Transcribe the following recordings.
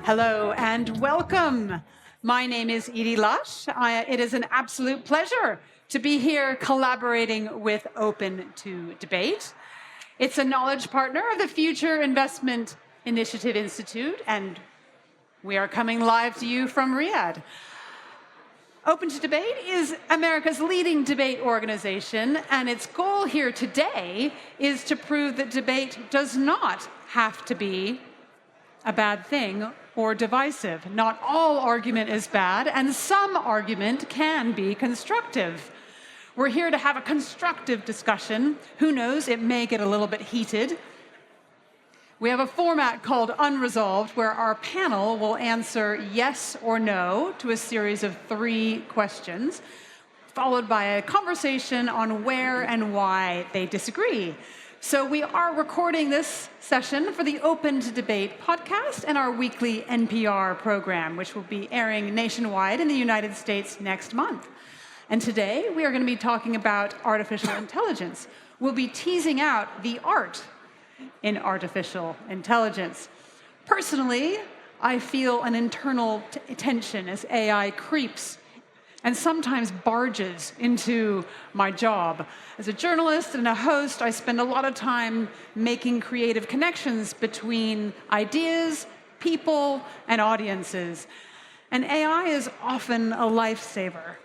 Hello and welcome. My name is Edie Lush. It is an absolute pleasure to be here collaborating with Open to Debate. It's a knowledge partner of the Future Investment Initiative Institute, and we are coming live to you from Riyadh. Open to Debate is America's leading debate organization, and its goal here today is to prove that debate does not have to be a bad thing or divisive. Not all argument is bad, and some argument can be constructive. We're here to have a constructive discussion. Who knows, it may get a little bit heated. We have a format called Unresolved, where our panel will answer yes or no to a series of 3 questions, followed by a conversation on where and why they disagree. So we are recording this session for the Open to Debate podcast and our weekly NPR program, which will be airing nationwide in the United States next month. And today we are going to be talking about artificial intelligence. We'll be teasing out the art in artificial intelligence. Personally, I feel an internal tension as AI creeps and sometimes barges into my job. As a journalist and a host, I spend a lot of time making creative connections between ideas, people, and audiences. And AI is often a lifesaver,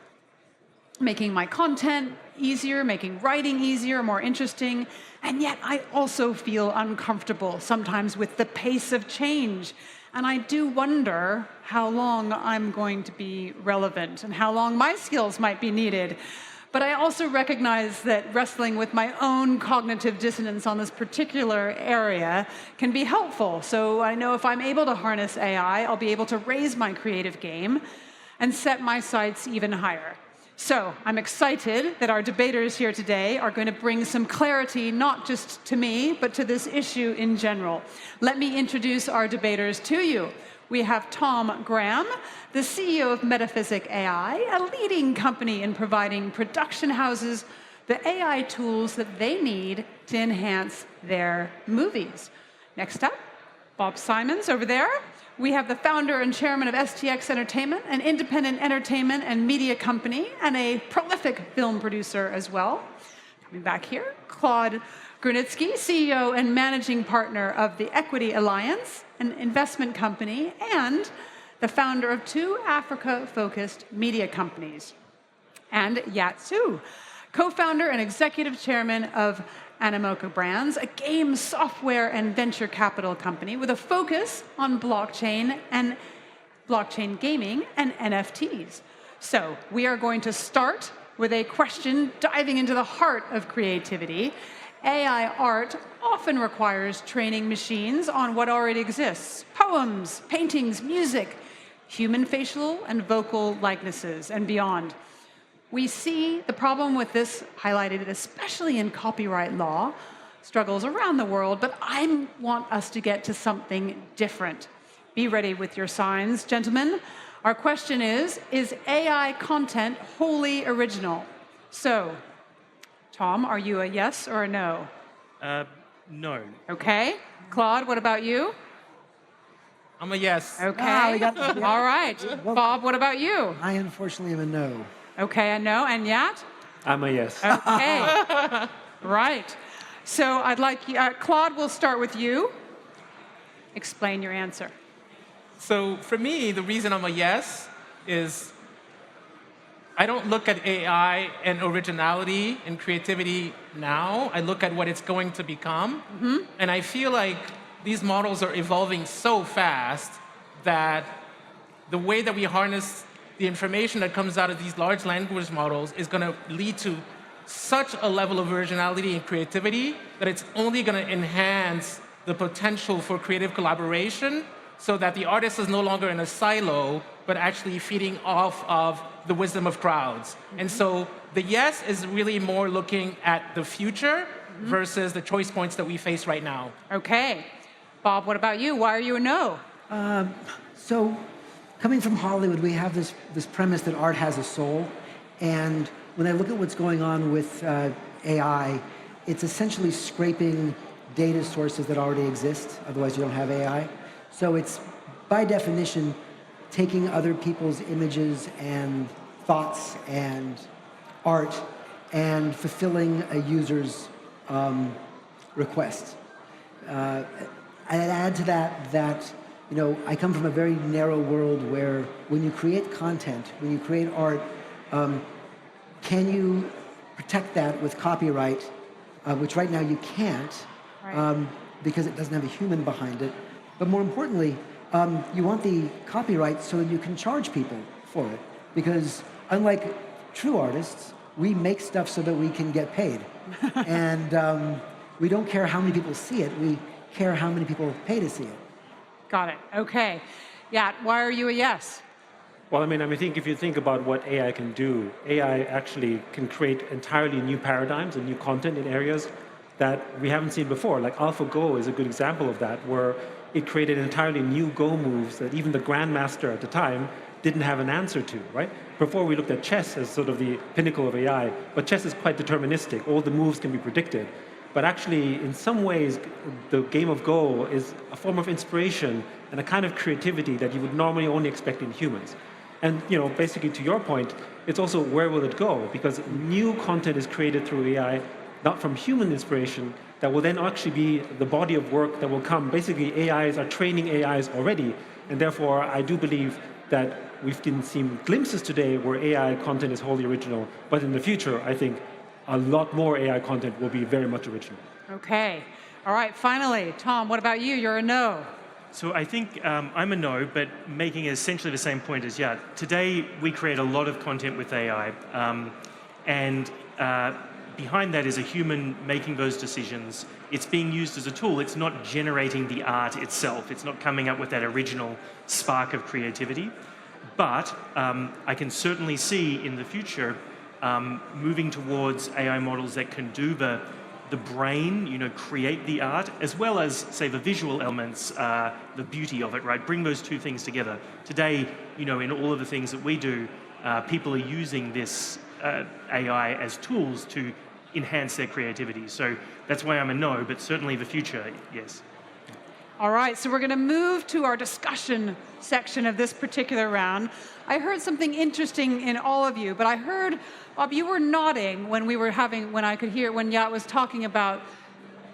making my content easier, making writing easier, more interesting. And yet I also feel uncomfortable sometimes with the pace of change. And I do wonder how long I'm going to be relevant and how long my skills might be needed. But I also recognize that wrestling with my own cognitive dissonance on this particular area can be helpful. So I know if I'm able to harness AI, I'll be able to raise my creative game and set my sights even higher. So I'm excited that our debaters here today are going to bring some clarity, not just to me, but to this issue in general. Let me introduce our debaters to you. We have Tom Graham, the CEO of Metaphysic AI, a leading company in providing production houses the AI tools that they need to enhance their movies. Next up, Bob Simonds over there. We have the founder and chairman of STX Entertainment, an independent entertainment and media company, and a prolific film producer as well. Coming back here, Claude Grunitzky, CEO and managing partner of the Equity Alliance, an investment company, and the founder of 2 Africa-focused media companies. And Yat Su, co-founder and executive chairman of Animoca Brands, a game software and venture capital company with a focus on blockchain gaming and NFTs. So we are going to start with a question diving into the heart of creativity. AI art often requires training machines on what already exists: poems, paintings, music, human facial and vocal likenesses, and beyond. We see the problem with this highlighted, especially in copyright law, struggles around the world, but I want us to get to something different. Be ready with your signs, gentlemen. Our question is AI content wholly original? So, Tom, are you a yes or a no? No. Okay. Claude, what about you? I'm a yes. Okay. All right. Bob, what about you? I unfortunately am a no. Okay, a no. And Yat? I'm a yes. Okay. Right. So I'd like you, Claude, we'll start with you. Explain your answer. So for me, the reason I'm a yes is I don't look at AI and originality and creativity now. I look at what it's going to become. And I feel like these models are evolving so fast that the way that we harness the information that comes out of these large language models is going to lead to such a level of originality and creativity that it's only going to enhance the potential for creative collaboration so that the artist is no longer in a silo, but actually feeding off of the wisdom of crowds. And so the yes is really more looking at the future versus the choice points that we face right now. Okay. Bob, what about you? Why are you a no? So coming from Hollywood, we have this premise that art has a soul. And when I look at what's going on with AI, it's essentially scraping data sources that already exist. Otherwise, you don't have AI. So it's by definition, taking other people's images and thoughts and art and fulfilling a user's request. I'd add to that I come from a very narrow world where when you create content, when you create art, can you protect that with copyright, which right now you can't, Right. because it doesn't have a human behind it. But more importantly, you want the copyright so that you can charge people for it. Because unlike true artists, we make stuff so that we can get paid. And we don't care how many people see it, we care how many people pay to see it. Got it. Okay. Yeah, why are you a yes? Well, I think if you think about what AI can do, AI actually can create entirely new paradigms and new content in areas that we haven't seen before. Like AlphaGo is a good example of that, where it created entirely new Go moves that even the grandmaster at the time didn't have an answer to, right? Before we looked at chess as sort of the pinnacle of AI, but chess is quite deterministic. All the moves can be predicted. But actually, in some ways, the game of Go is a form of inspiration and a kind of creativity that you would normally only expect in humans. And basically to your point, it's also where will it go? Because new content is created through AI, not from human inspiration, that will then actually be the body of work that will come. Basically, AIs are training AIs already, and therefore I do believe that we've seen glimpses today where AI content is wholly original, but in the future, I think a lot more AI content will be very much original. Okay. All right, finally, Tom, what about you? You're a no. So I think I'm a no, but making essentially the same point as yeah. Today we create a lot of content with AI, and behind that is a human making those decisions. It's being used as a tool. It's not generating the art itself. It's not coming up with that original spark of creativity. But I can certainly see in the future moving towards AI models that can do the brain, create the art, as well as, say, the visual elements, the beauty of it, right? Bring those two things together. Today, in all of the things that we do, people are using this AI as tools to enhance their creativity. So that's why I'm a no, but certainly the future, yes. All right, so we're going to move to our discussion section of this particular round. I heard something interesting in all of you, but I heard, Bob, you were nodding when I could hear, when Yat was talking about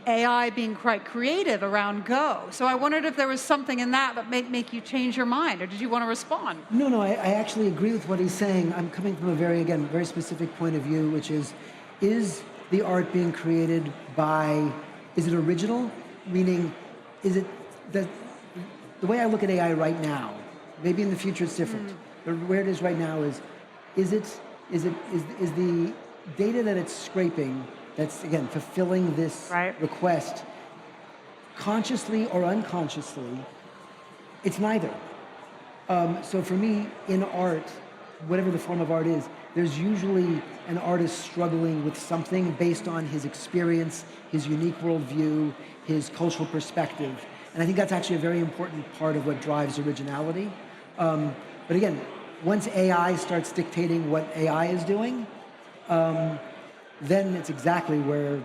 AI being quite creative around Go. So I wondered if there was something in that might make you change your mind, or did you want to respond? No, I actually agree with what he's saying. I'm coming from a very specific point of view, which is the art being created is it original? Meaning, is it, the way I look at AI right now, maybe in the future it's different, but where it is right now is the data that it's scraping, that's again fulfilling this request, consciously or unconsciously, it's neither. So for me, in art, whatever the form of art is, there's usually an artist struggling with something based on his experience, his unique worldview, his cultural perspective. And I think that's actually a very important part of what drives originality. But again, once AI starts dictating what AI is doing, then it's exactly where,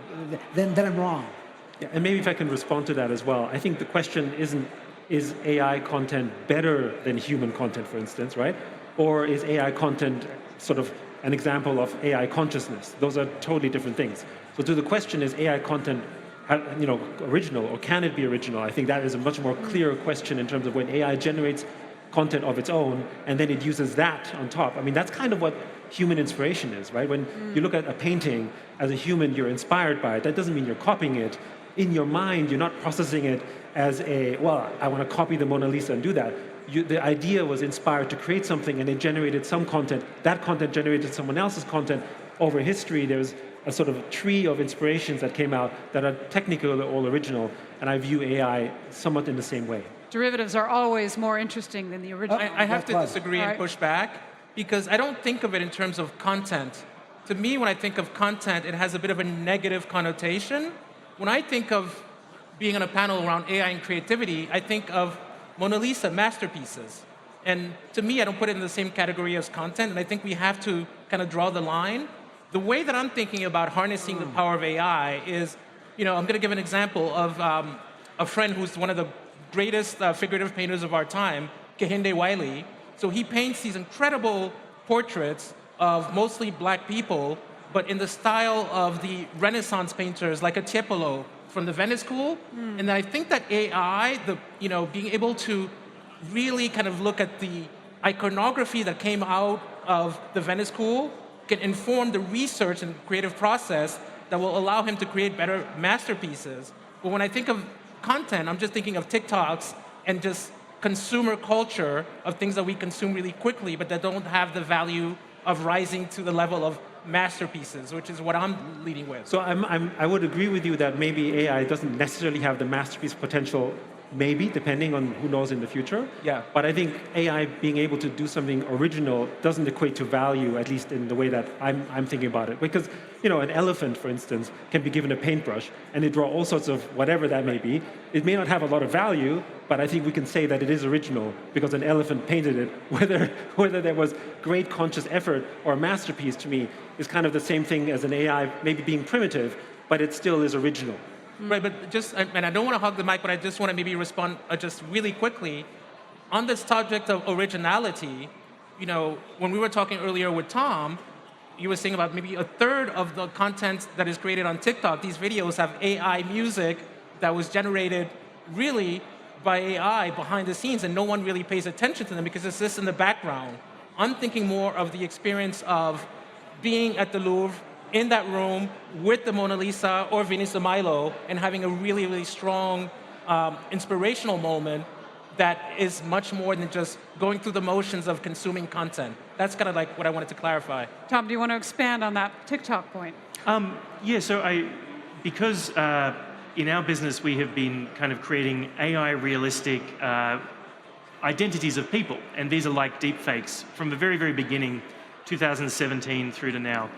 then I'm wrong. Yeah, and maybe if I can respond to that as well. I think the question isn't, is AI content better than human content, for instance, right? Or is AI content sort of an example of AI consciousness? Those are totally different things. So to the question, is AI content original, or can it be original? I think that is a much more clear question in terms of when AI generates content of its own and then it uses that on top. I mean, that's kind of what human inspiration is, right? When you look at a painting, as a human, you're inspired by it. That doesn't mean you're copying it. In your mind, you're not processing it as I want to copy the Mona Lisa and do that. The idea was inspired to create something, and it generated some content. That content generated someone else's content. Over history, there's a sort of tree of inspirations that came out that are technically all original, and I view AI somewhat in the same way. Derivatives are always more interesting than the original. I have to disagree and push back, because I don't think of it in terms of content. To me, when I think of content, it has a bit of a negative connotation. When I think of being on a panel around AI and creativity, I think of Mona Lisa masterpieces. And to me, I don't put it in the same category as content, and I think we have to kind of draw the line. The way that I'm thinking about harnessing the power of AI is, I'm going to give an example of a friend who's one of the greatest figurative painters of our time, Kehinde Wiley. So he paints these incredible portraits of mostly black people, but in the style of the Renaissance painters like a Tiepolo from the Venice School. And I think that AI, being able to really kind of look at the iconography that came out of the Venice School can inform the research and creative process that will allow him to create better masterpieces. But when I think of content, I'm just thinking of TikToks and just consumer culture of things that we consume really quickly, but that don't have the value of rising to the level of masterpieces, which is what I'm leading with. So I would agree with you that maybe AI doesn't necessarily have the masterpiece potential, maybe, depending on who knows in the future. Yeah. But I think AI being able to do something original doesn't equate to value, at least in the way that I'm thinking about it. Because, an elephant, for instance, can be given a paintbrush and they draw all sorts of whatever that may be. It may not have a lot of value, but I think we can say that it is original because an elephant painted it. Whether there was great conscious effort or a masterpiece, to me, is kind of the same thing as an AI maybe being primitive, but it still is original. Right, but and I don't want to hog the mic, but I just want to maybe respond just really quickly. On this subject of originality, when we were talking earlier with Tom, you were saying about maybe a third of the content that is created on TikTok, these videos have AI music that was generated really by AI behind the scenes, and no one really pays attention to them because it's just in the background. I'm thinking more of the experience of being at the Louvre, in that room with the Mona Lisa or Venus de Milo and having a really, really strong inspirational moment that is much more than just going through the motions of consuming content. That's kind of like what I wanted to clarify. Tom, do you want to expand on that TikTok point? Because in our business we have been kind of creating AI realistic identities of people, and these are like deep fakes from the very, very beginning, 2017 through to now.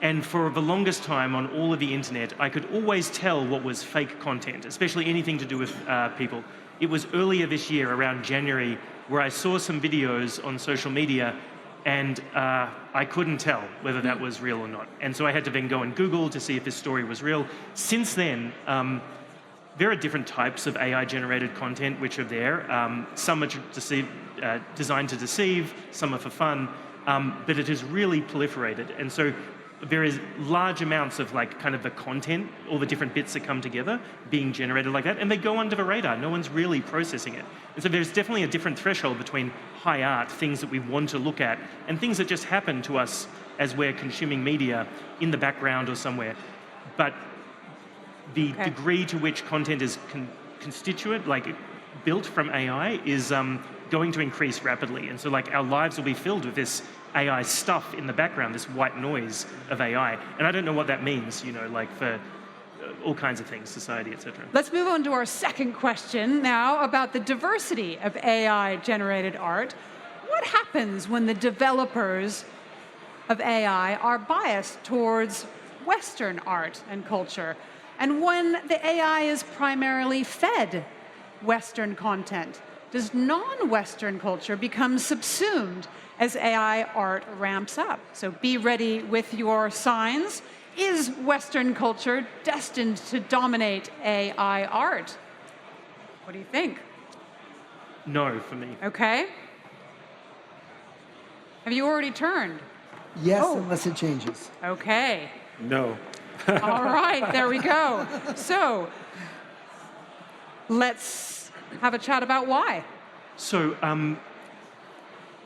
And for the longest time on all of the internet, I could always tell what was fake content, especially anything to do with people. It was earlier this year, around January, where I saw some videos on social media and I couldn't tell whether that was real or not. And so I had to then go and Google to see if this story was real. Since then, there are different types of AI-generated content which are there. Some are designed to deceive, some are for fun. But it has really proliferated. And so there is large amounts of kind of the content, all the different bits that come together being generated like that, and they go under the radar. No one's really processing it. And so there's definitely a different threshold between high art, things that we want to look at, and things that just happen to us as we're consuming media in the background or somewhere. But the degree to which content is constituent, built from AI, is going to increase rapidly. And so our lives will be filled with this AI stuff in the background, this white noise of AI. And I don't know what that means, for all kinds of things, society, etc. Let's move on to our second question now about the diversity of AI-generated art. What happens when the developers of AI are biased towards Western art and culture, and when the AI is primarily fed Western content? Does non-Western culture become subsumed as AI art ramps up? So be ready with your signs. Is Western culture destined to dominate AI art? What do you think? No, for me. Okay. Have you already turned? Yes, unless it changes. Okay. No. All right, there we go. So let's have a chat about why. So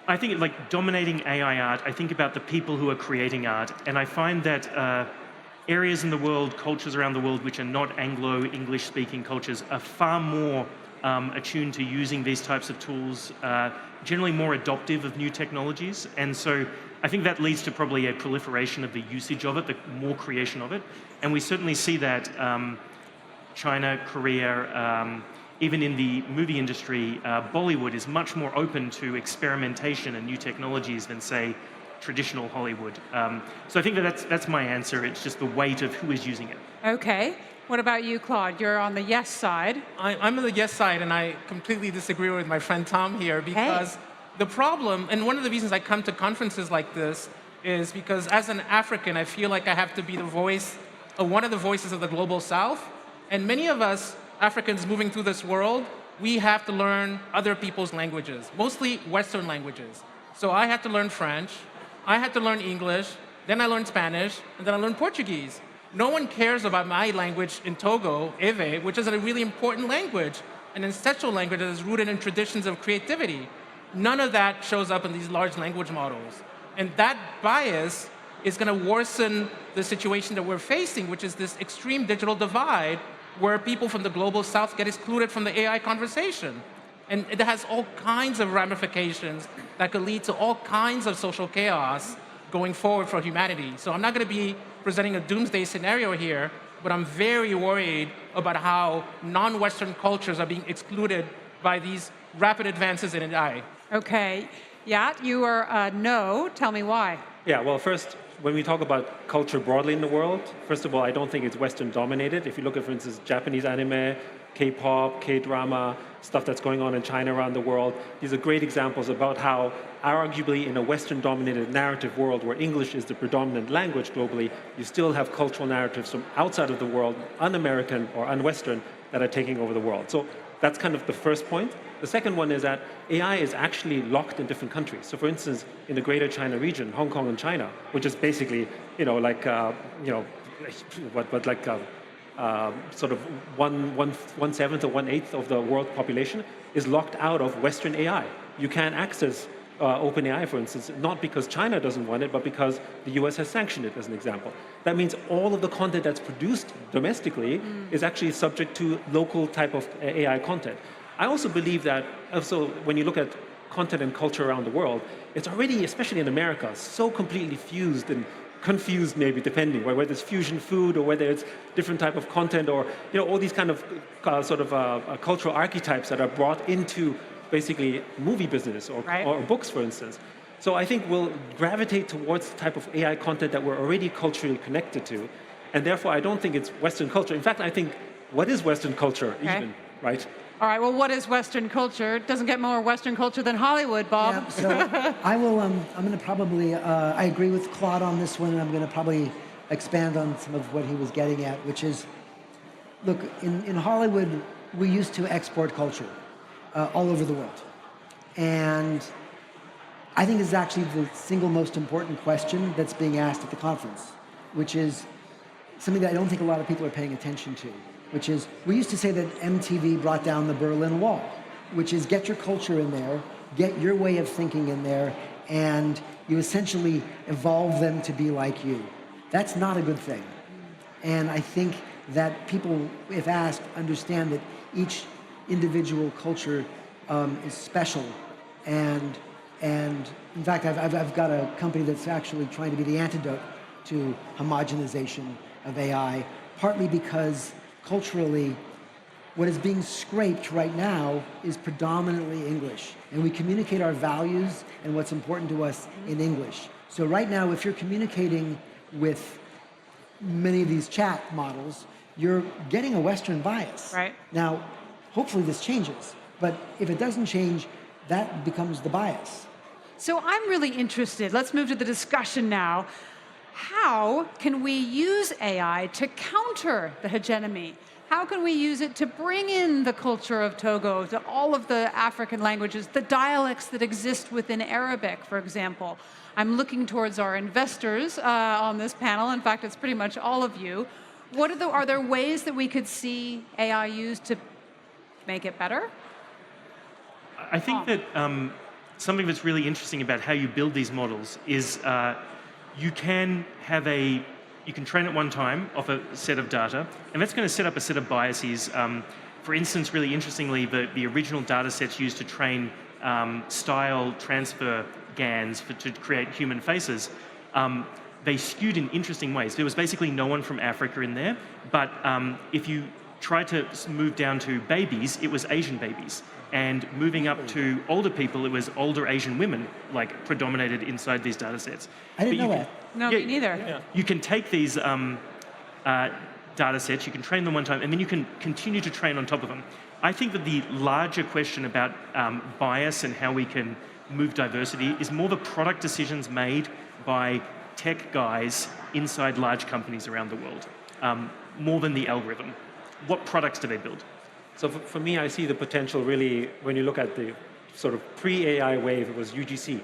I think dominating AI art, I think about the people who are creating art, and I find that areas in the world, cultures around the world which are not Anglo-English speaking cultures are far more attuned to using these types of tools, generally more adoptive of new technologies. And so I think that leads to probably a proliferation of the usage of it, the more creation of it. And we certainly see that China, Korea, even in the movie industry, Bollywood is much more open to experimentation and new technologies than, say, traditional Hollywood. So I think that's my answer. It's just the weight of who is using it. Okay. What about you, Claude? You're on the yes side. I'm on the yes side, and I completely disagree with my friend Tom here because the problem, and one of the reasons I come to conferences like this is because as an African, I feel like I have to be the voice, one of the voices of the global South. And many of us Africans moving through this world, we have to learn other people's languages, mostly Western languages. So I had to learn French, I had to learn English, then I learned Spanish, and then I learned Portuguese. No one cares about my language in Togo, Ewe, which is a really important language, an ancestral language that is rooted in traditions of creativity. None of that shows up in these large language models. And that bias is going to worsen the situation that we're facing, which is this extreme digital divide where people from the global south get excluded from the AI conversation. And it has all kinds of ramifications that could lead to all kinds of social chaos going forward for humanity. So I'm not going to be presenting a doomsday scenario here, but I'm very worried about how non-Western cultures are being excluded by these rapid advances in AI. Okay. Yeah, you are no. Tell me why. Yeah, well, first, when we talk about culture broadly in the world, first of all, I don't think it's Western dominated. If you look at, for instance, Japanese anime, K-pop, K-drama, stuff that's going on in China around the world, these are great examples about how, arguably in a Western-dominated narrative world where English is the predominant language globally, you still have cultural narratives from outside of the world, un-American or un-Western, that are taking over the world. So that's kind of the first point. The second one is that AI is actually locked in different countries. So for instance, in the Greater China region, Hong Kong and China, which is basically, sort of one seventh or 1/8 of the world population is locked out of Western AI. You can't access OpenAI, for instance, not because China doesn't want it, but because the US has sanctioned it, as an example. That means all of the content that's produced domestically is actually subject to local type of AI content. I also believe that, also, when you look at content and culture around the world, it's already, especially in America, so completely fused and confused, maybe, depending, whether it's fusion food or whether it's different type of content or all these kind of cultural archetypes that are brought into basically movie business or books, for instance. So I think we'll gravitate towards the type of AI content that we're already culturally connected to, and therefore I don't think it's Western culture. In fact, I think what is Western culture even, right? All right, well, what is Western culture? It doesn't get more Western culture than Hollywood, Bob. Yeah, so I will, I'm going to probably, I agree with Claude on this one, and I'm going to probably expand on some of what he was getting at, which is, look, in Hollywood, we used to export culture all over the world. And I think this is actually the single most important question that's being asked at the conference, which is something that I don't think a lot of people are paying attention to, which is, we used to say that MTV brought down the Berlin Wall, which is get your culture in there, get your way of thinking in there, and you essentially evolve them to be like you. That's not a good thing. And I think that people, if asked, understand that each individual culture is special. And in fact, I've got a company that's actually trying to be the antidote to homogenization of AI, partly because culturally, what is being scraped right now is predominantly English. And we communicate our values and what's important to us in English. So right now, if you're communicating with many of these chat models, you're getting a Western bias. Right. Now, hopefully this changes. But if it doesn't change, that becomes the bias. So I'm really interested. Let's move to the discussion now. How can we use AI to counter the hegemony? How can we use it to bring in the culture of Togo, to all of the African languages, the dialects that exist within Arabic, for example? I'm looking towards our investors on this panel. In fact, it's pretty much all of you. Are there ways that we could see AI used to make it better? I think that something that's really interesting about how you build these models is you can train it one time off a set of data, and that's going to set up a set of biases. For instance, really interestingly, the original data sets used to train style transfer GANs to create human faces, they skewed in interesting ways. There was basically no one from Africa in there, but if you try to move down to babies, it was Asian babies. And moving up to older people, it was older Asian women, predominated inside these data sets. I didn't know that. No, me neither. Yeah. You can take these data sets, you can train them one time, and then you can continue to train on top of them. I think that the larger question about bias and how we can move diversity is more the product decisions made by tech guys inside large companies around the world, more than the algorithm. What products do they build? So for me, I see the potential really when you look at the sort of pre-AI wave, it was UGC.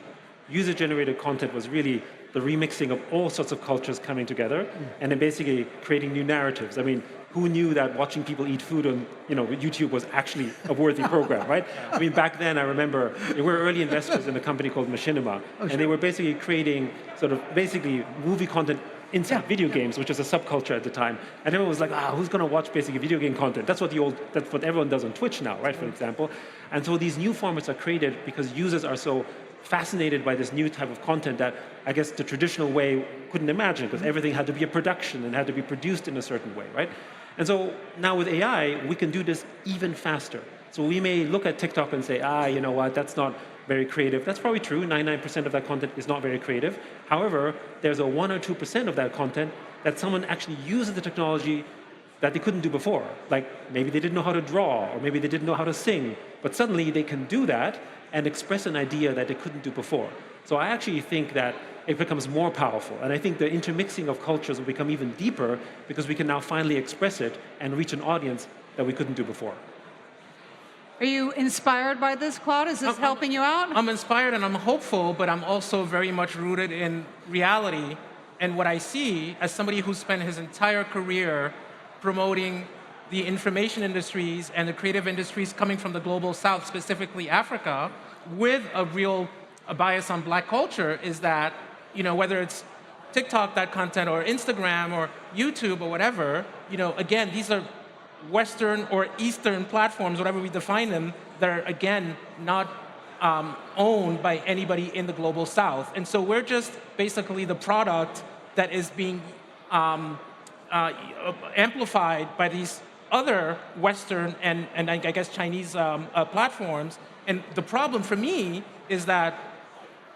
User-generated content was really the remixing of all sorts of cultures coming together and then basically creating new narratives. I mean, who knew that watching people eat food on YouTube was actually a worthy program, right? I mean, back then I remember we were early investors in a company called Machinima, and they were basically creating sort of basically movie content inside video games, which was a subculture at the time. And everyone was like, who's going to watch basically video game content? That's what everyone does on Twitch now, right, for example. And so these new formats are created because users are so fascinated by this new type of content that I guess the traditional way couldn't imagine, because everything had to be a production and had to be produced in a certain way, right? And so now with AI, we can do this even faster. So we may look at TikTok and say, you know what, that's not very creative. That's probably true. 99% of that content is not very creative. However, there's a 1 or 2% of that content that someone actually uses the technology that they couldn't do before. Like maybe they didn't know how to draw, or maybe they didn't know how to sing, but suddenly they can do that and express an idea that they couldn't do before. So I actually think that it becomes more powerful. And I think the intermixing of cultures will become even deeper because we can now finally express it and reach an audience that we couldn't do before. Are you inspired by this, Claude? Is this helping you out? I'm inspired and I'm hopeful, but I'm also very much rooted in reality and what I see as somebody who spent his entire career promoting the information industries and the creative industries coming from the global south, specifically Africa, with a real bias on black culture, is that, whether it's TikTok, that content, or Instagram, or YouTube, or whatever, again, these are Western or Eastern platforms, whatever we define them, that are, again, not owned by anybody in the global south. And so we're just basically the product that is being amplified by these other Western and I guess Chinese platforms. And the problem for me is that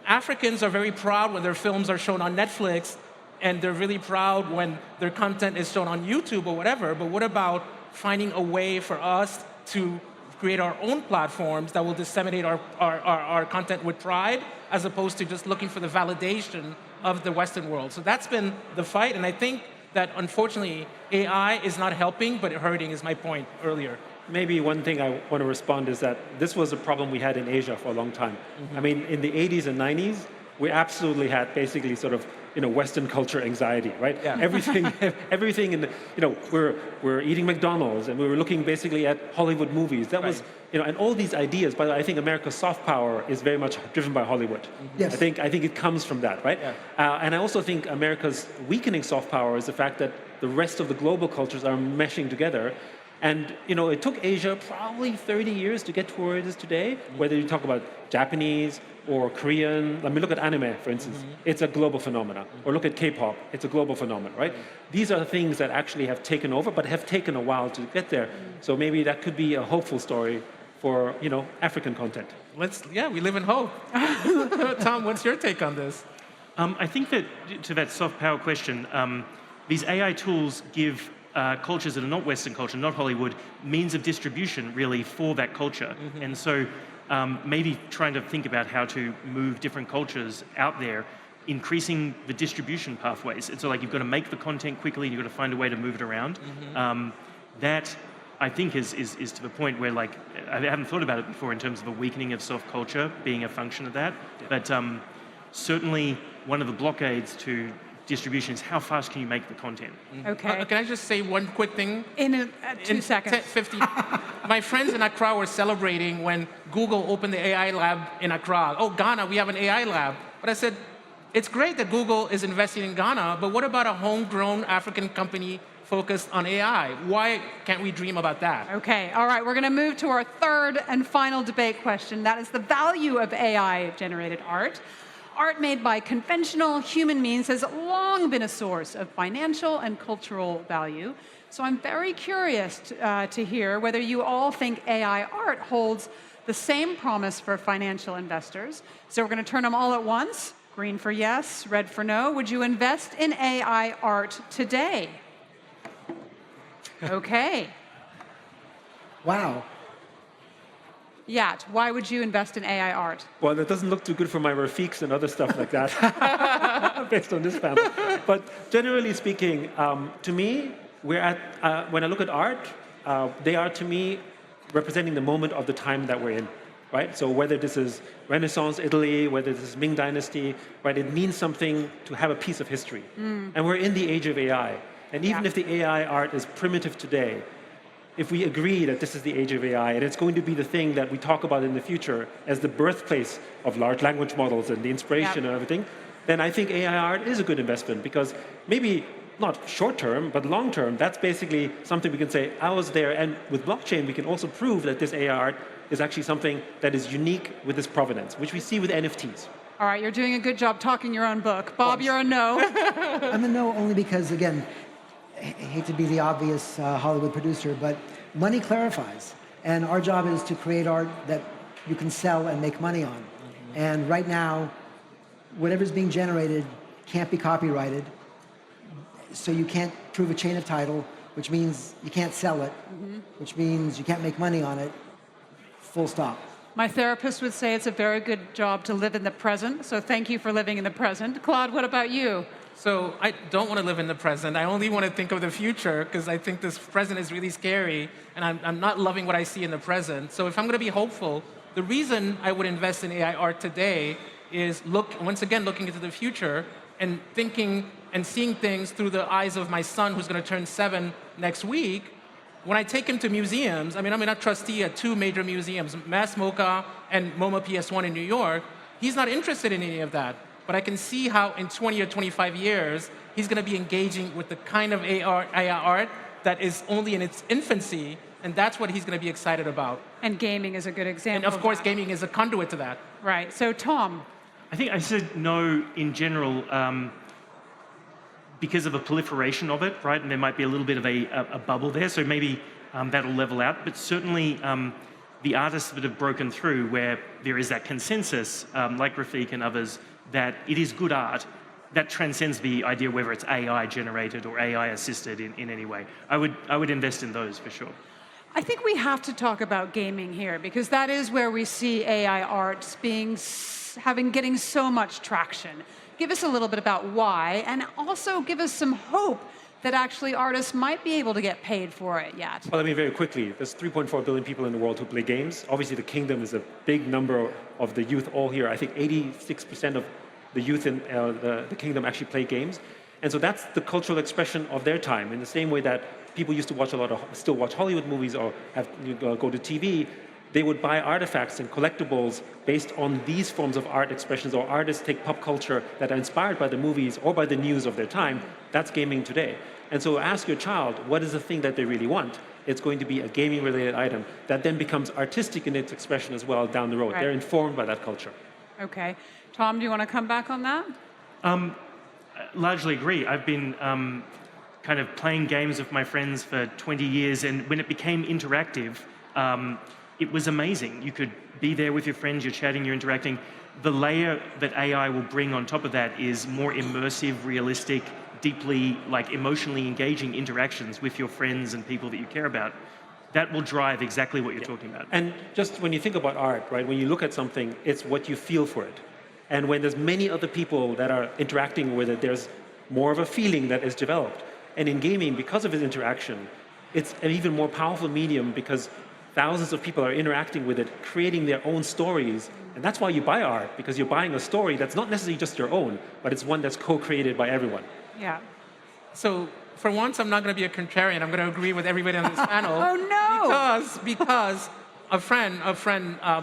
Africans are very proud when their films are shown on Netflix, and they're really proud when their content is shown on YouTube or whatever. But what about finding a way for us to create our own platforms that will disseminate our content with pride, as opposed to just looking for the validation of the Western world? So that's been the fight, and I think that unfortunately AI is not helping, but hurting, is my point earlier. Maybe one thing I want to respond is that this was a problem we had in Asia for a long time. I mean, in the 80s and 90s, we absolutely had basically sort of Western culture anxiety, right? Yeah. Everything in we're eating McDonald's and we were looking basically at Hollywood movies. That was and all these ideas. But I think America's soft power is very much driven by Hollywood. Yes. I think it comes from that, right? Yeah. And I also think America's weakening soft power is the fact that the rest of the global cultures are meshing together. And it took Asia probably 30 years to get to where it is today. Whether you talk about Japanese or Korean, let me look at anime, for instance. It's a global phenomenon. Or look at K-pop, it's a global phenomenon, right? These are things that actually have taken over, but have taken a while to get there. So maybe that could be a hopeful story for African content. We live in hope. Tom, what's your take on this? I think that to that soft power question, these AI tools give cultures that are not Western culture, not Hollywood, means of distribution really for that culture. And so maybe trying to think about how to move different cultures out there, increasing the distribution pathways. And so like you've got to make the content quickly, you've got to find a way to move it around. That I think is to the point where like, I haven't thought about it before in terms of a weakening of soft culture being a function of that. But certainly one of the blockades to distribution is how fast can you make the content? Okay. Can I just say one quick thing? In 2 seconds. 50. My friends in Accra were celebrating when Google opened the AI lab in Accra. Oh, Ghana, we have an AI lab. But I said, it's great that Google is investing in Ghana, but what about a homegrown African company focused on AI? Why can't we dream about that? Okay, all right, we're going to move to our third and final debate question. That is the value of AI-generated art. Art made by conventional human means has long been a source of financial and cultural value. So I'm very curious to hear whether you all think AI art holds the same promise for financial investors. So we're going to turn them all at once. Green for yes, red for no. Would you invest in AI art today? Okay. Wow. Yat, why would you invest in AI art? Well, that doesn't look too good for my Rafiqs and other stuff like that, based on this panel. But generally speaking, to me, we're at, when I look at art, they are, to me, representing the moment of the time that we're in, right? So whether this is Renaissance Italy, whether this is Ming Dynasty, right? It means something to have a piece of history. And we're in the age of AI. And even if the AI art is primitive today, if we agree that this is the age of AI and it's going to be the thing that we talk about in the future as the birthplace of large language models and the inspiration and everything, then I think AI art is a good investment, because maybe not short term, but long term, that's basically something we can say, I was there. And with blockchain, we can also prove that this AI art is actually something that is unique with this provenance, which we see with NFTs. All right, you're doing a good job talking your own book. Bob, you're a no. I'm a no only because, again, I hate to be the obvious Hollywood producer, but money clarifies. And our job is to create art that you can sell and make money on. And right now, whatever's being generated can't be copyrighted. So you can't prove a chain of title, which means you can't sell it, which means you can't make money on it. Full stop. My therapist would say it's a very good job to live in the present, so thank you for living in the present. Claude, what about you? So I don't want to live in the present. I only want to think of the future, because I think this present is really scary, and I'm not loving what I see in the present. So if I'm going to be hopeful, the reason I would invest in AI art today is once again looking into the future and thinking and seeing things through the eyes of my son, who's going to turn 7 next week. When I take him to museums, I mean, I'm a trustee at 2 major museums, Mass MoCA and MoMA PS1 in New York. He's not interested in any of that. But I can see how in 20 or 25 years, he's going to be engaging with the kind of AI art that is only in its infancy, and that's what he's going to be excited about. And gaming is a good example. And of course, gaming is a conduit to that. Right. So, Tom. I think I said no in general because of a proliferation of it, right? And there might be a little bit of a bubble there, so maybe that'll level out. But certainly the artists that have broken through, where there is that consensus, like Rafiq and others, that it is good art, that transcends the idea whether it's AI generated or AI assisted in any way. I would invest in those for sure. I think we have to talk about gaming here, because that is where we see AI art getting so much traction. Give us a little bit about why, and also give us some hope that actually artists might be able to get paid for it yet. Well, I mean, very quickly, there's 3.4 billion people in the world who play games. Obviously, the kingdom is a big number of the youth all here. I think 86% of the youth in the kingdom actually play games. And so that's the cultural expression of their time. In the same way that people used to still watch Hollywood movies or go to TV, they would buy artifacts and collectibles based on these forms of art expressions, or artists take pop culture that are inspired by the movies or by the news of their time. That's gaming today. And so ask your child, what is the thing that they really want? It's going to be a gaming-related item that then becomes artistic in its expression as well down the road. Right. They're informed by that culture. Okay. Tom, do you want to come back on that? Largely agree. I've been kind of playing games with my friends for 20 years, and when it became interactive, it was amazing. You could be there with your friends, you're chatting, you're interacting. The layer that AI will bring on top of that is more immersive, realistic, deeply emotionally engaging interactions with your friends and people that you care about. That will drive exactly what you're talking about. And just when you think about art, right, when you look at something, it's what you feel for it. And when there's many other people that are interacting with it, there's more of a feeling that is developed. And in gaming, because of its interaction, it's an even more powerful medium, because thousands of people are interacting with it, creating their own stories. And that's why you buy art, because you're buying a story that's not necessarily just your own, but it's one that's co-created by everyone. Yeah. So for once, I'm not going to be a contrarian. I'm going to agree with everybody on this panel. Oh, no! Because a friend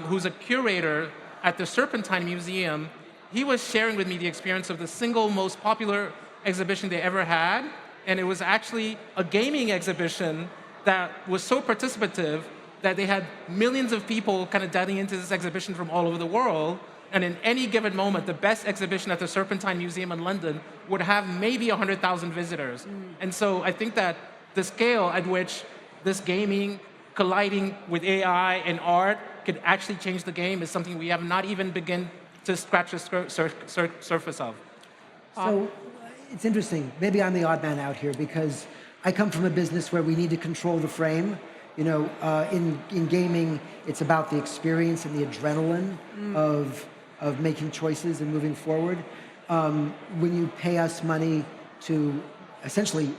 who's a curator at the Serpentine Museum, he was sharing with me the experience of the single most popular exhibition they ever had. And it was actually a gaming exhibition that was so participative that they had millions of people kind of diving into this exhibition from all over the world. And in any given moment, the best exhibition at the Serpentine Museum in London would have maybe 100,000 visitors. And so I think that the scale at which this gaming colliding with AI and art could actually change the game is something we have not even begun to scratch the surface of. So it's interesting. Maybe I'm the odd man out here, because I come from a business where we need to control the frame. You know, in gaming, it's about the experience and the adrenaline of making choices and moving forward. When you pay us money to essentially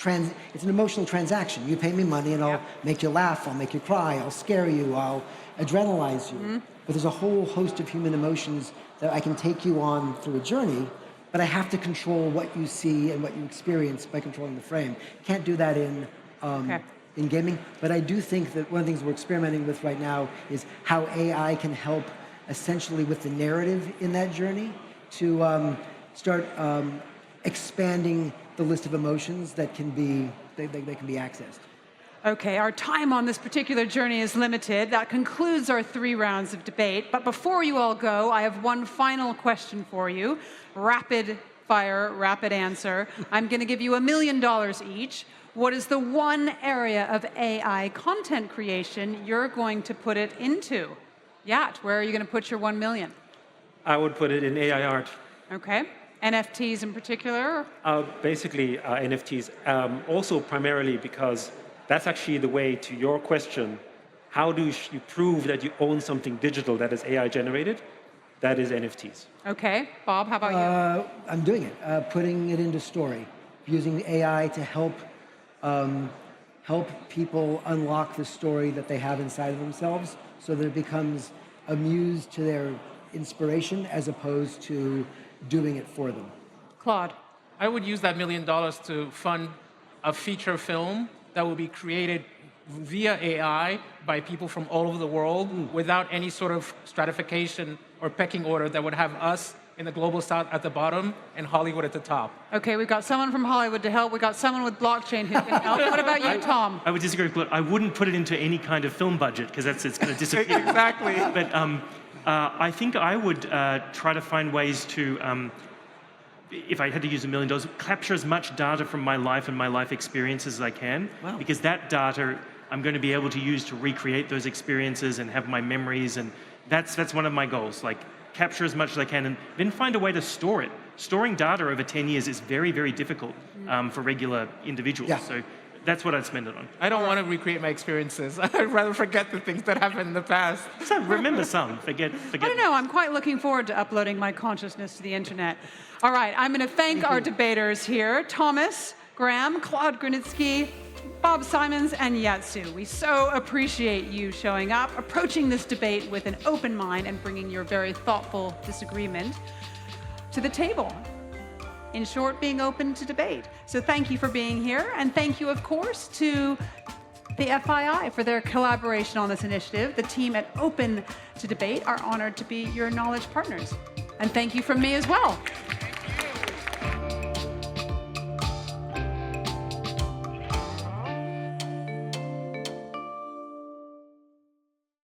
it's an emotional transaction. You pay me money and I'll make you laugh, I'll make you cry, I'll scare you, I'll adrenalize you. But there's a whole host of human emotions that I can take you on through a journey, but I have to control what you see and what you experience by controlling the frame. Can't do that in gaming, but I do think that one of the things we're experimenting with right now is how AI can help essentially with the narrative in that journey to start expanding the list of emotions that can be accessed. Okay, our time on this particular journey is limited. That concludes our 3 rounds of debate. But before you all go, I have one final question for you. Rapid fire, rapid answer. I'm going to give you $1 million each. What is the one area of AI content creation you're going to put it into? Yat, where are you going to put your 1 million? I would put it in AI art. Okay. NFTs in particular? Basically, NFTs. Also, primarily because that's actually the way to your question. How do you prove that you own something digital that is AI generated? That is NFTs. Okay. Bob, how about you? I'm doing it, putting it into story, using AI to help people unlock the story that they have inside of themselves so that it becomes a muse to their inspiration as opposed to doing it for them. Claude. I would use that $1 million to fund a feature film that will be created via AI by people from all over the world without any sort of stratification or pecking order that would have us in the global south at the bottom and Hollywood at the top. Okay, we've got someone from Hollywood to help. We've got someone with blockchain who can help. What about you, Tom? I would disagree with Claude. I wouldn't put it into any kind of film budget because it's going to disappear. Exactly. But I think I would try to find ways to, if I had to use $1 million, capture as much data from my life and my life experiences as I can. Wow. Because that data I'm going to be able to use to recreate those experiences and have my memories. And that's one of my goals. Like, capture as much as I can and then find a way to store it. Storing data over 10 years is very, very difficult for regular individuals. Yeah. So that's what I'd spend it on. I don't want to recreate my experiences. I'd rather forget the things that happened in the past. So remember some, forget. I don't know. I'm quite looking forward to uploading my consciousness to the internet. All right, I'm going to thank our debaters here, Thomas, Graham, Claude Grunitzky, Bob Simonds, and Yatsu. We so appreciate you showing up, approaching this debate with an open mind, and bringing your very thoughtful disagreement to the table. In short, being open to debate. So thank you for being here, and thank you, of course, to the FII for their collaboration on this initiative. The team at Open to Debate are honored to be your knowledge partners. And thank you from me as well.